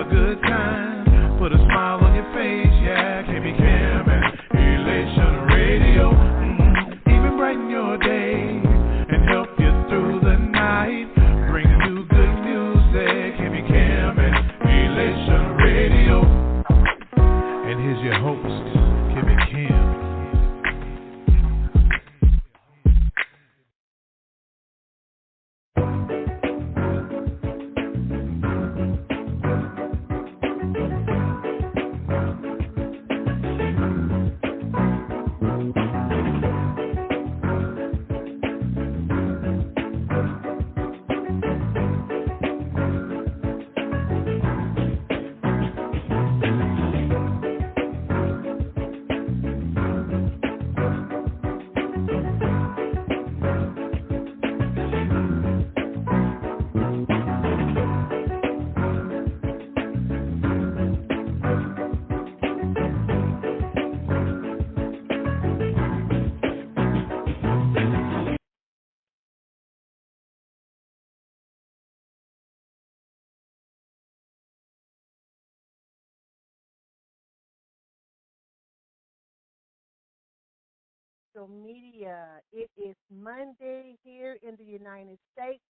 a good time. Put a smile on your face, yeah. Can be Cam and Elation Radio. Even brighten your day and help you through the night. Bring you good music. Can be Cam and Elation Radio. And here's your host, Kim and Kim. Media. It is Monday here in the United States.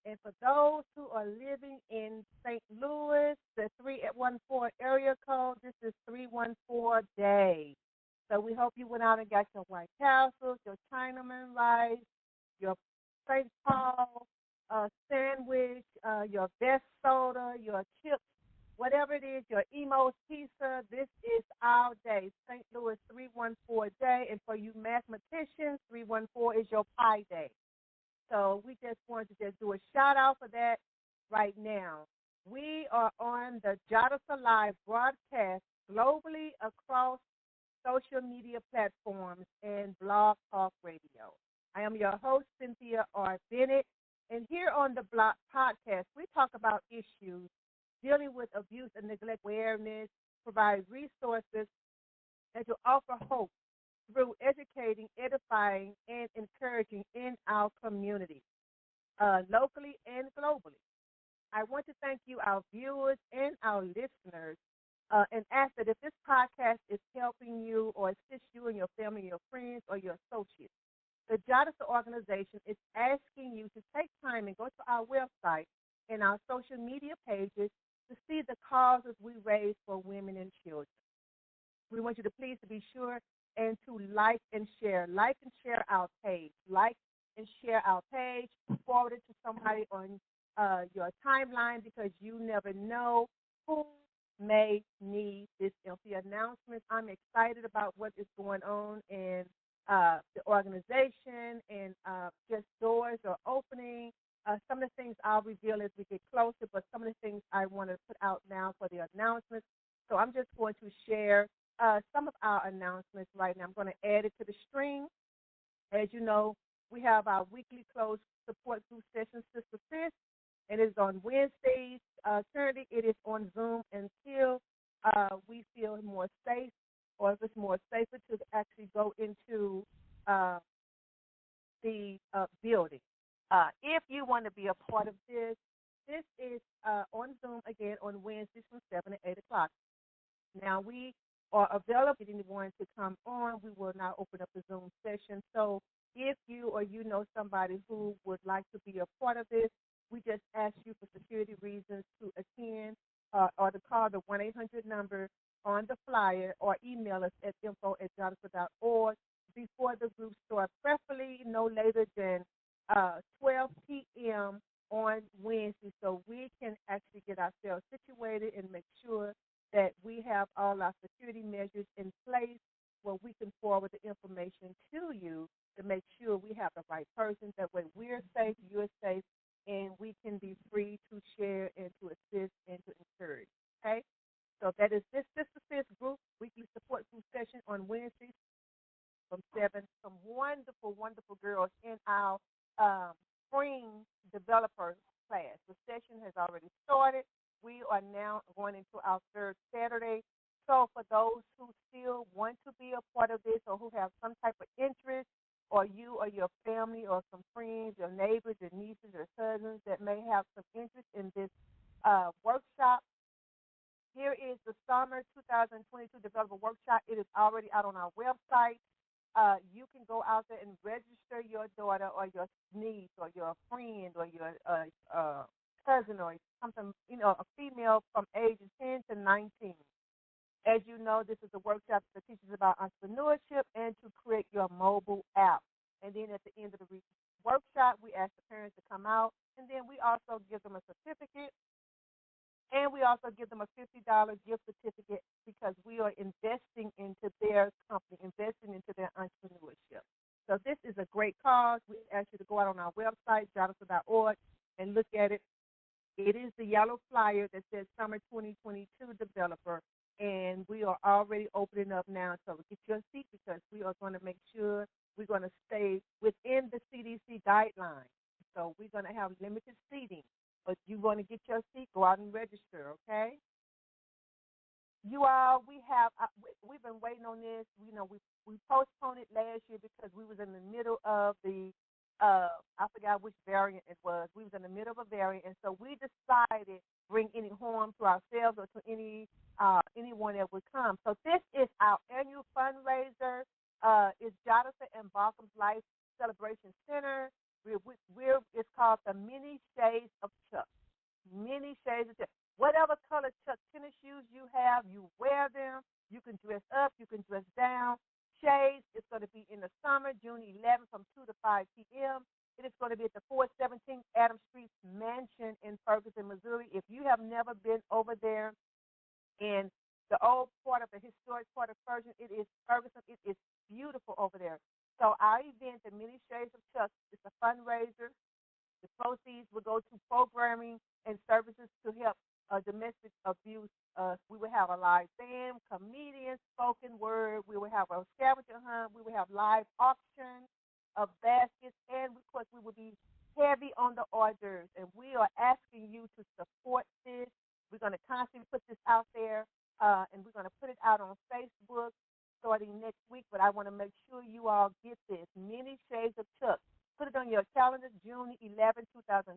And for those who are living in St. Louis, the 314 area code, this is 314 day. So we hope you went out and got your White Castles, your Chinaman rice, your St. Paul sandwich, your best soda, your chips, whatever it is, your Emo's pizza. This is our day, St. Louis 314 day. And for you mathematicians, 314 is your pi day. So we just wanted to just do a shout out for that right now. We are on the Jadasa Live broadcast globally across social media platforms and Blog Talk Radio. I am your host, Cynthia R. Bennett. And here on the Blog Podcast, we talk about issues dealing with abuse and neglect awareness, provide resources, and to offer hope through educating, edifying, and encouraging in our community, locally and globally. I want to thank you, our viewers and our listeners, and ask that if this podcast is helping you or assist you and your family, your friends, or your associates, the Jadasa organization is asking you to take time and go to our website and our social media pages to see the causes we raise for women and children. We want you to please to be sure and to like and share. Like and share our page. Like and share our page. Forward it to somebody on your timeline because you never know who may need this the announcement. I'm excited about what is going on in the organization and just doors are opening. Some of the things I'll reveal as we get closer, but some of the things I want to put out now for the announcements. So I'm just going to share some of our announcements right now. I'm going to add it to the stream. As you know, we have our weekly closed support group session, Sister Sis, and it's on Wednesdays. Currently, it is on Zoom until we feel more safe, or if it's more safer to actually go into the building. If you want to be a part of this, this is on Zoom again on Wednesdays from 7 to 8 o'clock. Now, we are available if anyone to come on. We will now open up the Zoom session. So if you or you know somebody who would like to be a part of this, we just ask you for security reasons to attend or to call the 1-800 number on the flyer or email us at info@jadasa.org before the group starts, preferably no later than 12 p.m. on Wednesday, so we can actually get ourselves situated and make sure that we have all our security measures in place where we can forward the information to you to make sure we have the right person. That way we're safe, you're safe, and we can be free to share and to assist and to encourage. Okay? So that is this Sister Sis group, weekly support group session on Wednesdays from 7. Some wonderful, wonderful girls in our spring developer class. The session has already started. We are now going into our third Saturday. So for those who still want to be a part of this or who have some type of interest, or you or your family or some friends, your neighbors, your nieces or cousins that may have some interest in this workshop, Here is the Summer 2022 Developer Workshop. It is already out on our website. You can go out there and register your daughter or your niece or your friend or your cousin or something, a female from ages 10 to 19. As you know, this is a workshop that teaches about entrepreneurship and to create your mobile app. And then at the end of the workshop, we ask the parents to come out, and then we also give them a certificate, and we also give them a $50 gift certificate because we are investing into their company, investing into their entrepreneurship. So this is a great cause. We ask you to go out on our website, jadasa.org, and look at it. It is the yellow flyer that says Summer 2022 Developer, and we are already opening up now. So get your seat because we are going to make sure we're going to stay within the CDC guidelines. So we're going to have limited seating. But you want to get your seat, go out and register, okay? You all, we've been waiting on this. We postponed it last year because we was in the middle of the, I forgot which variant it was. We was in the middle of a variant, and so we decided to bring any harm to ourselves or to anyone that would come. So this is our annual fundraiser. It's Jadasa and Balcom's Life Celebration Center. It's called the Many Shades of Chuck. Many Shades of Chuck. Whatever color Chuck tennis shoes you have, you wear them. You can dress up. You can dress down. Shades, it's going to be in the summer, June 11th from 2 to 5 p.m. It is going to be at the 417 Adams Street Mansion in Ferguson, Missouri. If you have never been over there in the old part of the historic part of Ferguson, it is beautiful over there. So our event, the Many Shades of Chuck, is a fundraiser. The proceeds will go to programming and services to help domestic abuse. We will have a live band, comedians, spoken word. We will have a scavenger hunt. We will have live auction of baskets. And, of course, we will be heavy on the hors d'oeuvres. And we are asking you to support this. We're going to constantly put this out there, and we're going to put it out on Facebook starting next week, but I want to make sure you all get this. Many Shades of Chuck. Put it on your calendar, June 11, 2022,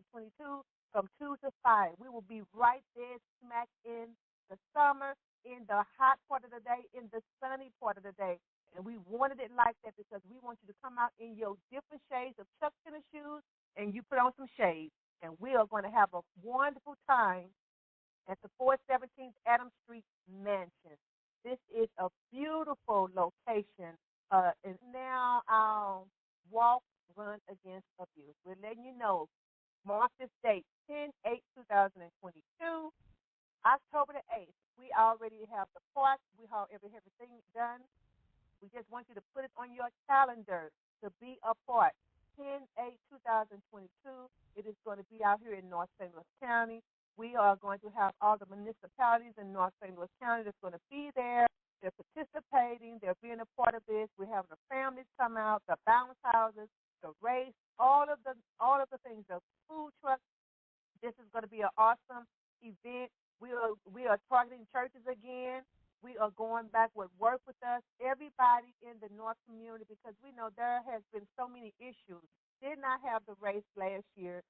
from 2 to 5. We will be right there smack in the summer, in the hot part of the day, in the sunny part of the day. And we wanted it like that because we want you to come out in your different shades of Chuck tennis shoes, and you put on some shades. And we are going to have a wonderful time at the 417th Adams Street Mansion. This is a beautiful location. And now our walk, run against abuse. We're letting you know, mark this date, 10/8/2022, October the 8th. We already have the park. We have everything done. We just want you to put it on your calendar to be a part. 10/8/2022. It is going to be out here in North St. Louis County. We are going to have all the municipalities in North St. Louis County that's going to be there. They're participating. They're being a part of this. We're having the families come out, the bounce houses, the race, all of the things, the food trucks. This is going to be an awesome event. We are targeting churches again. We are going back with work with us, everybody in the North community, because we know there has been so many issues. Did not have the race last year.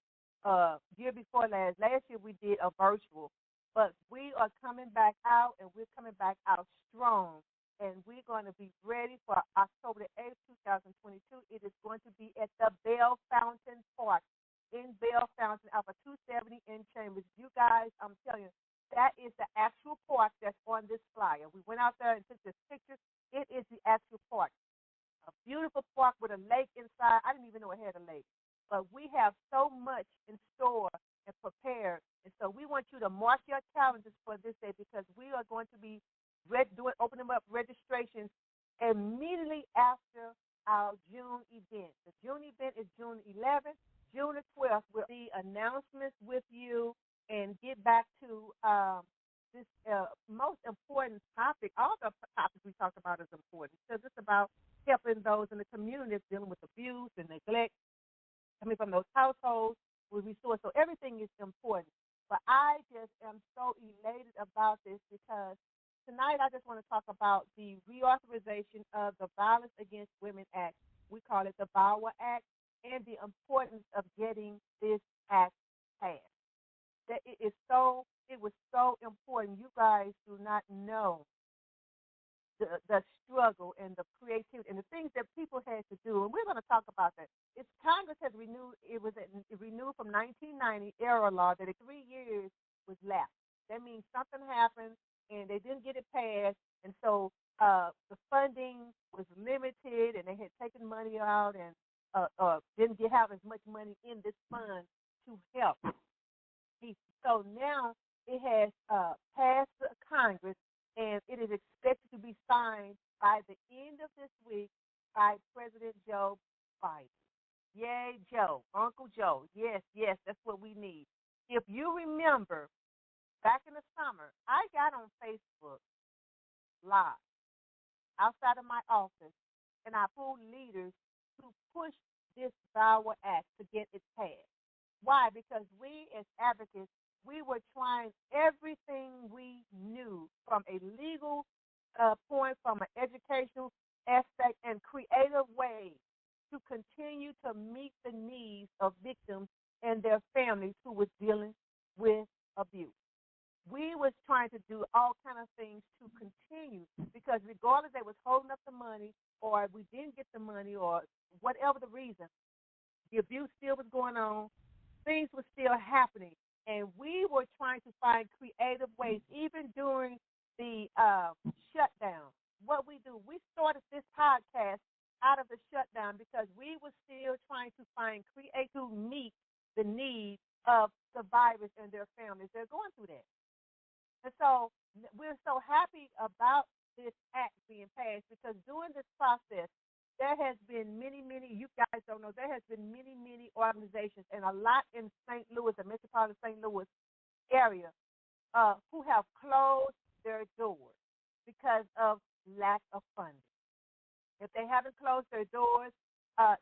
Year before last. Last year we did a virtual, but we are coming back out, and we're coming back out strong, and we're going to be ready for October the 8th, 2022. It is going to be at the Bell Fountain Park in Bell Fountain, off of 270 in Chambers. You guys, I'm telling you, that is the actual park that's on this flyer. We went out there and took this picture. It is the actual park. A beautiful park with a lake inside. I didn't even know it had a lake. But we have so much in store and prepared. And so we want you to mark your calendars for this day, because we are going to be opening up registrations immediately after our June event. The June event is June 11th. June the 12th, we'll see announcements with you and get back to this most important topic. All the topics we talk about is important, because it's about helping those in the community that's dealing with abuse and neglect, coming from those households with resources. So everything is important. But I just am so elated about this, because tonight I just want to talk about the reauthorization of the Violence Against Women Act. We call it the VAWA Act, and the importance of getting this act passed. That it is so it was so important. You guys do not know the struggle and the creativity and the things that people had to do. And we're going to talk about that. It's Congress has renewed, it renewed from 1990 era law that 3 years was lapsed. That means something happened and they didn't get it passed. And so the funding was limited and they had taken money out and didn't have as much money in this fund to help people. So now it has passed Congress, and it is expected to be signed by the end of this week by President Joe Biden. Yay, Joe, Uncle Joe. Yes, that's what we need. If you remember, back in the summer, I got on Facebook Live outside of my office, and I pulled leaders to push this VAWA Act to get it passed. Why? Because we as advocates, we were trying everything we knew from a legal point, from an educational aspect, and creative ways to continue to meet the needs of victims and their families who was dealing with abuse. We was trying to do all kind of things to continue, because regardless they was holding up the money or we didn't get the money or whatever the reason, the abuse still was going on, things were still happening. And we were trying to find creative ways, even during the shutdown. What we do, we started this podcast out of the shutdown because we were still trying to find creative to meet the needs of survivors and their families. They're going through that. And so we're so happy about this act being passed, because during this process, there has been many, you guys don't know, there has been many organizations, and a lot in St. Louis, the metropolitan St. Louis area, who have closed their doors because of lack of funding. If they haven't closed their doors,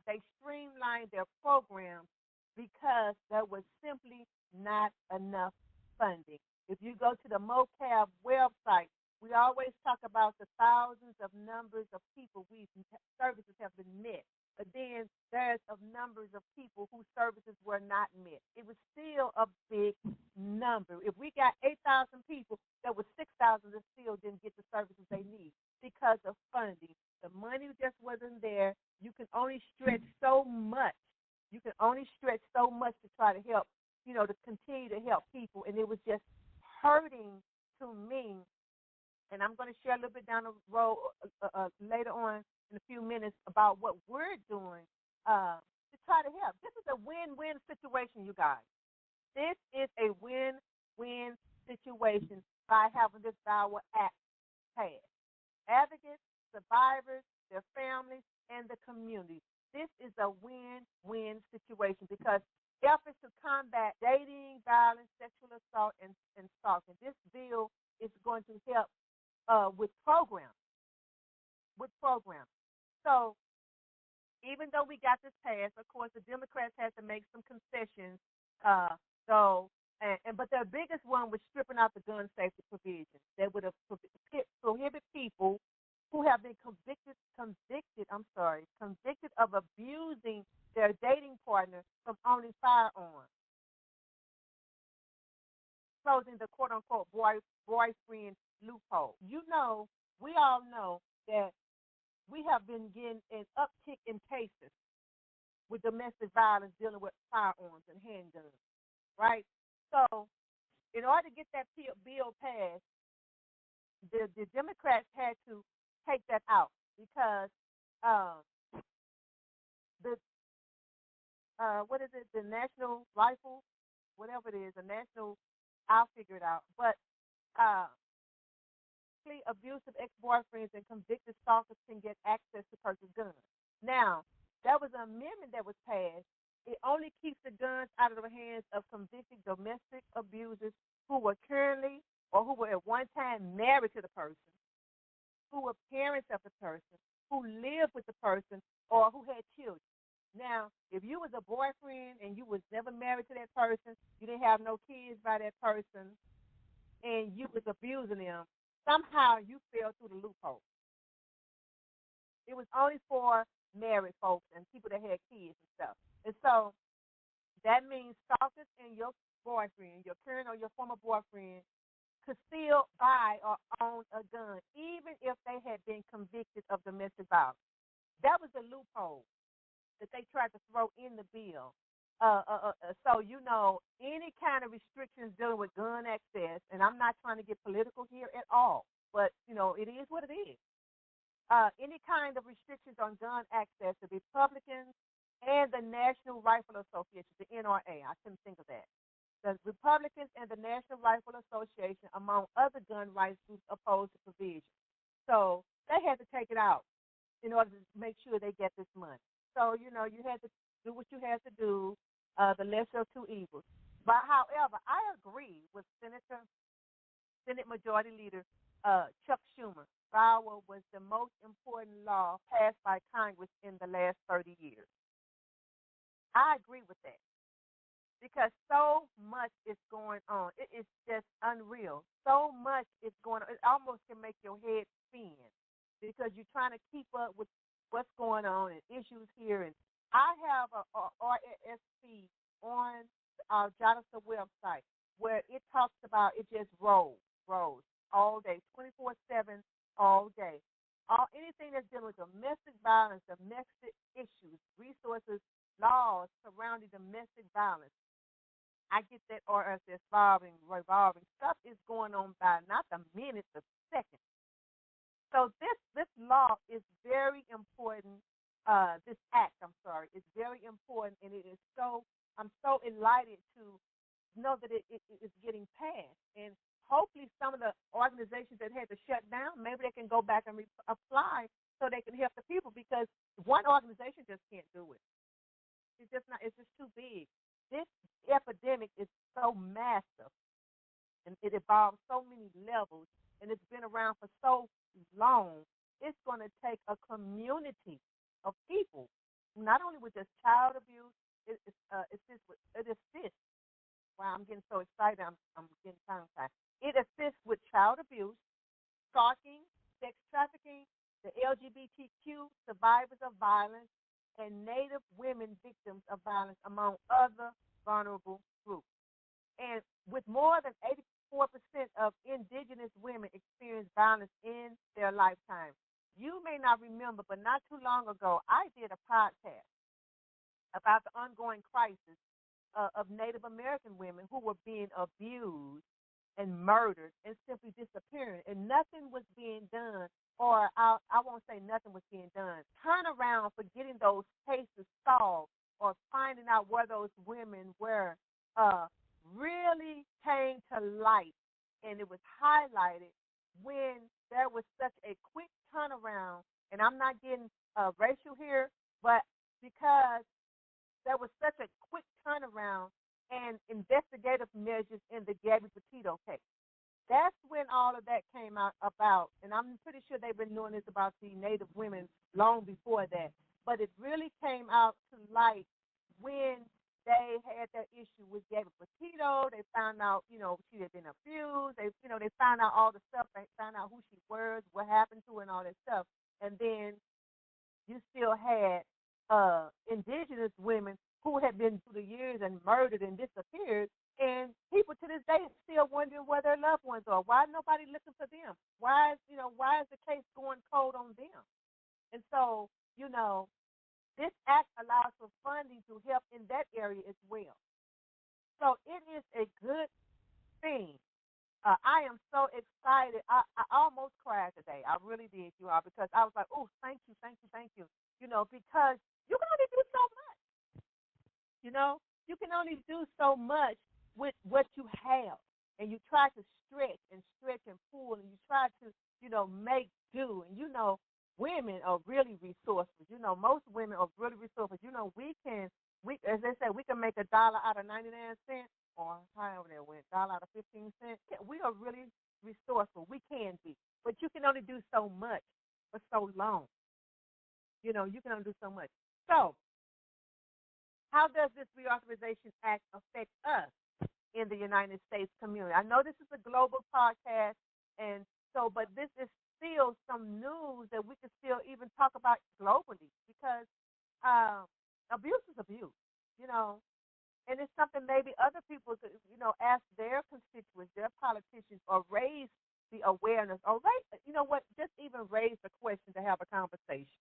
they streamlined their programs because there was simply not enough funding. If you go to the MOCAB website, we always talk about the thousands of numbers of people whose services have been met. But then there's of numbers of people whose services were not met. It was still a big number. If we got 8,000 people, there was 6,000 that still didn't get the services they need because of funding. The money just wasn't there. You can only stretch so much. You can only stretch so much to try to help, to continue to help people. And it was just hurting to me. And I'm going to share a little bit down the road later on in a few minutes about what we're doing to try to help. This is a win-win situation, you guys. This is a win-win situation by having this VAWA Act passed. Advocates, survivors, their families, and the community. This is a win-win situation because efforts to combat dating, violence, sexual assault, and stalking. This bill is going to help with programs. So even though we got this passed, of course, the Democrats had to make some concessions. But their biggest one was stripping out the gun safety provisions that would have prohibit people who have been convicted of abusing their dating partner from owning firearms, closing the quote-unquote boyfriend loophole. We all know that we have been getting an uptick in cases with domestic violence dealing with firearms and handguns, right? So in order to get that bill passed, the Democrats had to take that out because the National Rifle, whatever it is, I'll figure it out. But abusive ex-boyfriends and convicted stalkers can get access to purchase guns. Now, that was an amendment that was passed. It only keeps the guns out of the hands of convicted domestic abusers who were currently or who were at one time married to the person, who were parents of the person, who lived with the person, or who had children. Now, if you was a boyfriend and you was never married to that person, you didn't have no kids by that person, and you was abusing them, somehow you fell through the loophole. It was only for married folks and people that had kids and stuff. And so that means stalkers and your boyfriend, your current or your former boyfriend, could still buy or own a gun, even if they had been convicted of domestic violence. That was a loophole that they tried to throw in the bill. So, any kind of restrictions dealing with gun access, and I'm not trying to get political here at all, but, it is what it is. Any kind of restrictions on gun access, the Republicans and the National Rifle Association, the NRA, I couldn't think of that. The Republicans and the National Rifle Association, among other gun rights groups, opposed the provision. So they had to take it out in order to make sure they get this money. So, you had to do what you had to do, the lesser of two evils. But, however, I agree with Senate Majority Leader Chuck Schumer. VAWA was the most important law passed by Congress in the last 30 years. I agree with that because so much is going on. It is just unreal. So much is going on. It almost can make your head spin because you're trying to keep up with what's going on and issues here. And I have a RSP on our Jadasa website where it talks about it just rolls all day, 24/7, all day. Anything that's dealing with domestic violence, domestic issues, resources, laws surrounding domestic violence. I get that RSS revolving. Stuff is going on by not the minute, the second. So this law is very important. This act, is very important, and it is I'm so elated to know that it is getting passed. And hopefully some of the organizations that had to shut down, maybe they can go back and apply so they can help the people because one organization just can't do it. It's just too big. This epidemic is so massive, and it involves so many levels, and it's been around for so long. It's going to take a community of people, not only with this child abuse, it assists. Wow, I'm getting so excited. I'm getting tongue-tied. It assists with child abuse, stalking, sex trafficking, the LGBTQ survivors of violence, and Native women victims of violence, among other vulnerable groups. And with more than 84% of indigenous women experience violence in their lifetime. You may not remember, but not too long ago, I did a podcast about the ongoing crisis of Native American women who were being abused and murdered and simply disappearing, and nothing was being done, or I won't say nothing was being done. Turn around for getting those cases solved or finding out where those women were really came to light, and it was highlighted when there was such a quick turnaround, and I'm not getting racial here, but because there was such a quick turnaround and investigative measures in the Gabby Petito case. That's when all of that came out about, and I'm pretty sure they've been doing this about the Native women long before that, but it really came out to light when they had that issue with Gabby Petito. They found out, she had been abused. They found out all the stuff. They found out who she was, what happened to her, and all that stuff. And then you still had indigenous women who had been through the years and murdered and disappeared, and people to this day still wondering where their loved ones are. Why nobody looking for them? Why is the case going cold on them? And so, this act allows for funding to help in that area as well. So it is a good thing. I am so excited. I almost cried today. I really did, you all, because I was like, oh, thank you. Because you can only do so much. You can only do so much with what you have. And you try to stretch and pull, and you try to, make do. And, women are really resourceful. Most women are really resourceful. As they say, we can make $1 out of 99 cents, or however that went, $1 out of 15 cents. Yeah, we are really resourceful. We can be. But you can only do so much for so long. You can only do so much. So, how does this Reauthorization Act affect us in the United States community? I know this is a global podcast, but this is still some news that we can still even talk about globally, because abuse is abuse, and it's something maybe other people could, ask their constituents, their politicians, or raise the awareness, or just even raise the question to have a conversation.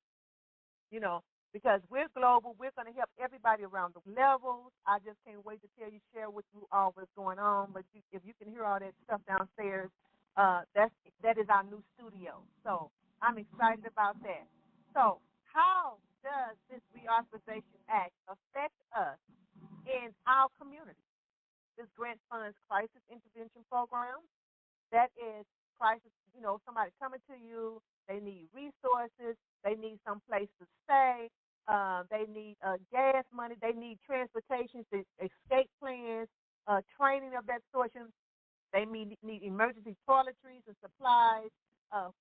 Because we're global, we're going to help everybody around the levels. I just can't wait to share with you all what's going on. But if you can hear all that stuff downstairs, that is our new studio. So I'm excited about that. So how does this Reauthorization Act affect us in our community? This grant funds crisis intervention program. That is crisis, somebody coming to you, they need resources, they need some place to stay, they need gas money, they need transportation, escape plans, training of that sort. They need emergency toiletries and supplies,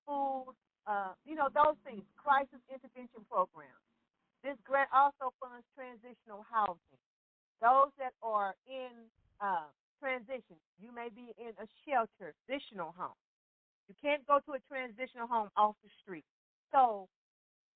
food, those things, crisis intervention programs. This grant also funds transitional housing. Those that are in transition, you may be in a shelter, transitional home. You can't go to a transitional home off the street. So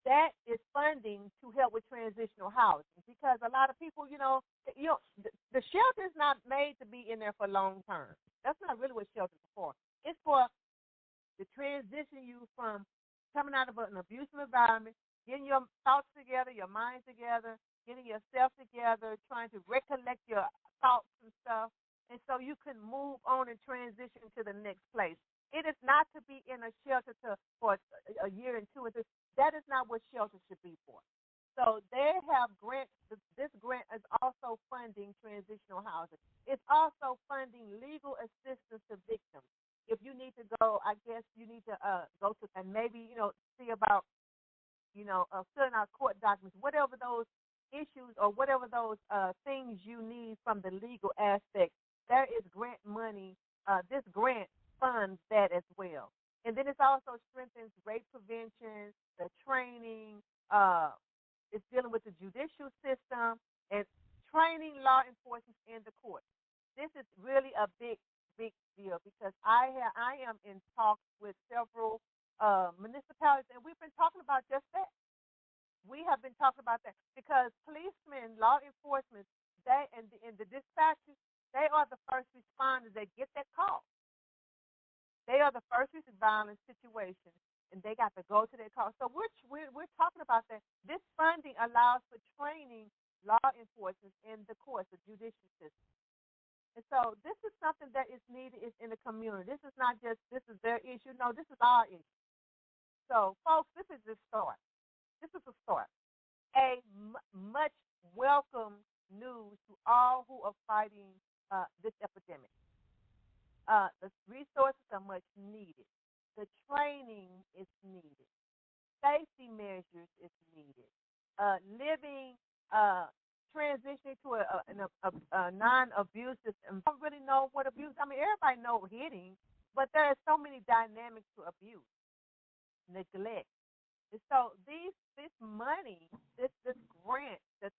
that is funding to help with transitional housing, because a lot of people, the shelter is not made to be in there for long term. That's not really what shelters are for. It's for to transition you from coming out of an abusive environment, getting your thoughts together, your mind together, getting yourself together, trying to recollect your thoughts and stuff, and so you can move on and transition to the next place. It is not to be in a shelter for a year and 2 or 3. That is not what shelters should be for. So they have grants. This grant is also funding transitional housing. It's also funding legal assistance to victims. If you need to go, I guess you need to go to and maybe see about filling out court documents, whatever those issues or whatever those things you need from the legal aspect. There is grant money. This grant funds that as well. And then it also strengthens rape prevention, the training. It's dealing with the judicial system and training law enforcement in the court. This is really a big deal, because I am in talks with several municipalities, and we've been talking about just that. We have been talking about that because policemen, law enforcement, they and the dispatchers, they are the first responders that get that call. They are the first violence situation, and they got to go to their call. So we're talking about that. This funding allows for training law enforcement in the courts, the judicial system. And so this is something that is needed in the community. This is not just this is their issue. No, this is our issue. So, folks, this is the start. This is a start. A much welcome news to all who are fighting this epidemic. The resources are much needed. The training is needed. Safety measures is needed. Living, transitioning to a non-abusive. I don't really know what abuse. I mean, everybody knows hitting, but there are so many dynamics to abuse, neglect. And so this money, this grant that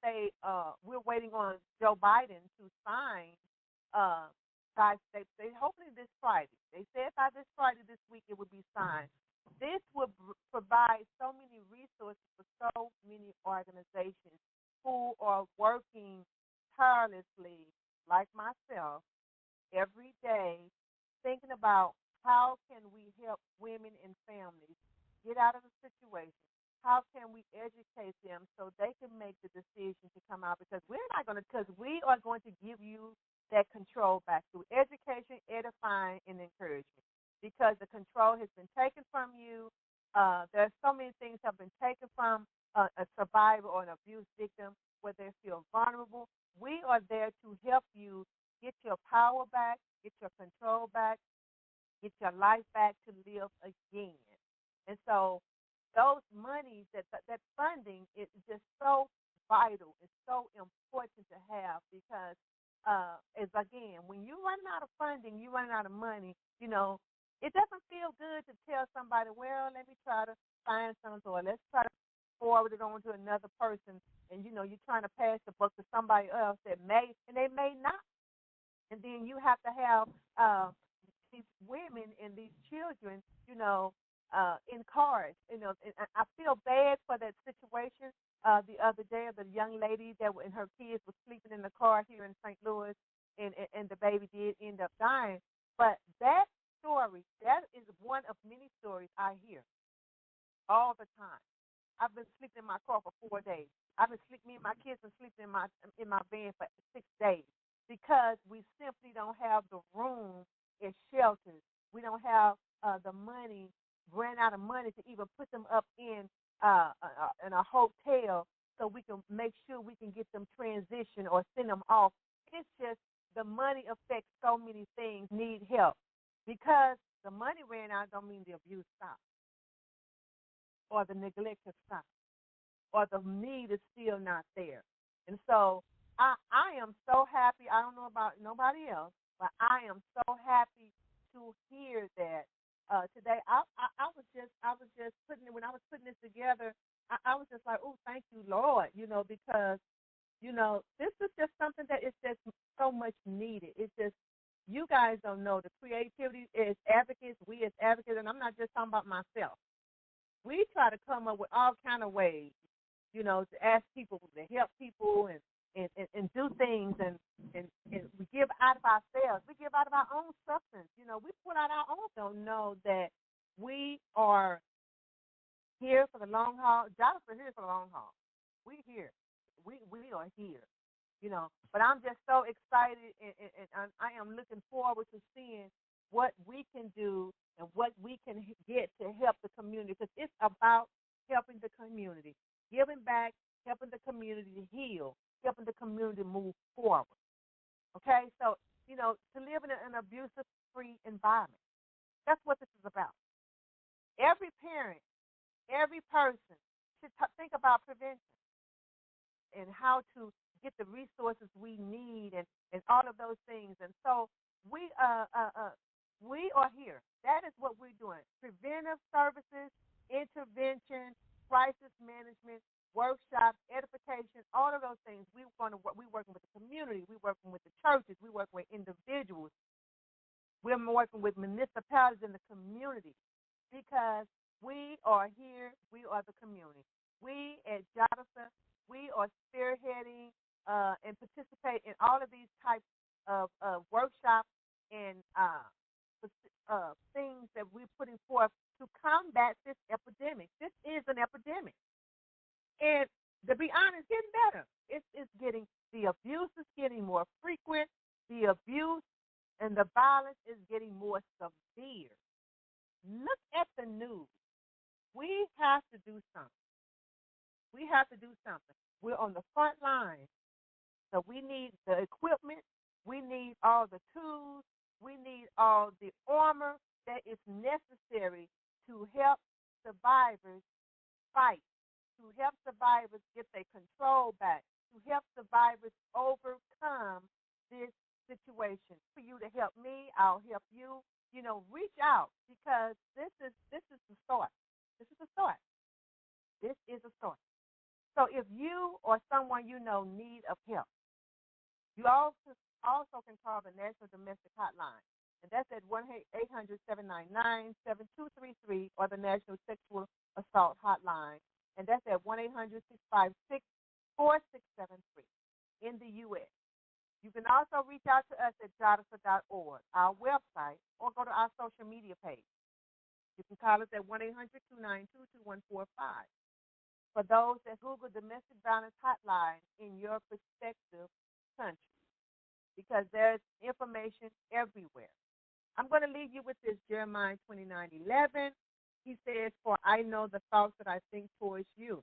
we're waiting on Joe Biden to sign. Guys, they hopefully this Friday. They said by this Friday this week it would be signed. This would provide so many resources for so many organizations who are working tirelessly, like myself, every day, thinking about how can we help women and families get out of the situation. How can we educate them so they can make the decision to come out? Because we are going to give you that control back through education, edifying, and encouragement. Because the control has been taken from you. There's so many things have been taken from a survivor or an abuse victim where they feel vulnerable. We are there to help you get your power back, get your control back, get your life back to live again. And so those monies, that funding is just so vital. It's so important to have because, again, when you run out of funding, you run out of money, it doesn't feel good to tell somebody, well, let me try to find something, or let's try to forward it on to another person. And, you're trying to pass the buck to somebody else that may, and they may not. And then you have to have these women and these children, in cars. And I feel bad for that situation the other day of the young lady and her kids were sleeping in the car here in St. Louis, and the baby did end up dying. But that story, that is one of many stories I hear all the time. I've been sleeping in my car for 4 days. Me and my kids been sleeping in my van for 6 days because we simply don't have the room in shelters. We don't have the money, ran out of money to even put them up in a hotel so we can make sure we can get them transitioned or send them off. It's just the money affects so many things, need help. Because the money ran out don't mean the abuse stopped or the neglect has stopped or the need is still not there. And so I am so happy. I don't know about nobody else, but I am so happy to hear that today. I was just putting it when I was putting this together. I was just like, oh, thank you, Lord, because this is just something that is just so much needed. It's just you guys don't know the creativity as advocates. We as advocates, and I'm not just talking about myself. We try to come up with all kind of ways, to ask people to help people and do things, and we give out of ourselves. We give out of our own substance. We put out our own. Don't know that we are here for the long haul. Jadasa here for the long haul. We here. We are here. But I'm just so excited, and I am looking forward to seeing what we can do and what we can get to help the community, because it's about helping the community, giving back, helping the community to heal, helping the community move forward. Okay? So, to live in an abusive-free environment. That's what this is about. Every parent, every person should think about prevention and how to get the resources we need and all of those things. And so we are here. That is what we're doing. Preventive services, intervention, crisis management, workshops, edification, all of those things. We're working with the community. We're working with the churches. We're working with individuals. We're working with municipalities in the community because we are here. We are the community. We at Jadasa, we are spearheading and participate in all of these types of workshops and things that we're putting forth to combat this epidemic. This is an epidemic. And to be honest, getting better. It's getting, the abuse is getting more frequent. The abuse and the violence is getting more severe. Look at the news. We have to do something. We have to do something. We're on the front line. So we need the equipment. We need all the tools. We need all the armor that is necessary to help survivors fight, to help survivors get their control back, to help survivors overcome this situation. For you to help me, I'll help you. Reach out, because this is the start. This is the start. This is a start. So if you or someone need of help, you also can call the National Domestic Hotline, and that's at 1-800-799-7233, or the National Sexual Assault Hotline, and that's at 1-800-656-4673 in the U.S. You can also reach out to us at jadasa.org, our website, or go to our social media page. You can call us at 1-800-292-2145. For those that Google domestic violence hotline in your respective country, because there's information everywhere. I'm going to leave you with this, Jeremiah 29:11. He says, "For I know the thoughts that I think towards you,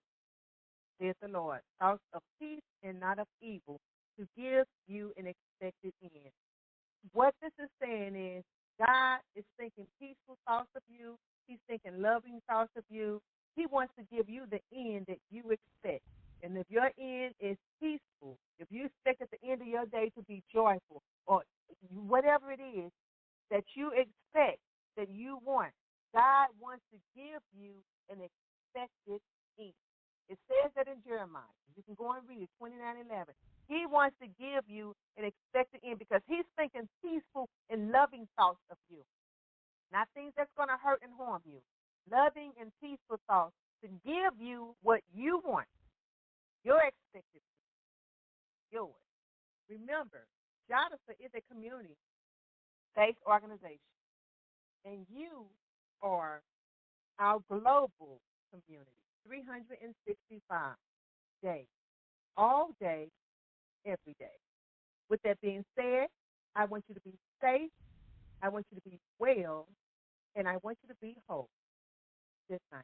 saith the Lord, thoughts of peace and not of evil, to give you an expected end." What this is saying is God is thinking peaceful thoughts of you. He's thinking loving thoughts of you. He wants to give you the end that you expect. And if your end is peaceful, if you expect at the end of your day to be joyful, or whatever it is that you expect, that you want, God wants to give you an expected end. It says that in Jeremiah. You can go and read it, 29:11. He wants to give you an expected end because he's thinking peaceful and loving thoughts of you, not things that's going to hurt and harm you. Loving and peaceful thoughts to give you what you want. your expected future, yours. Remember, Jadasa is a community-based organization, and you are our global community, 365 days, all day, every day. With that being said, I want you to be safe, I want you to be well, and I want you to be whole this night.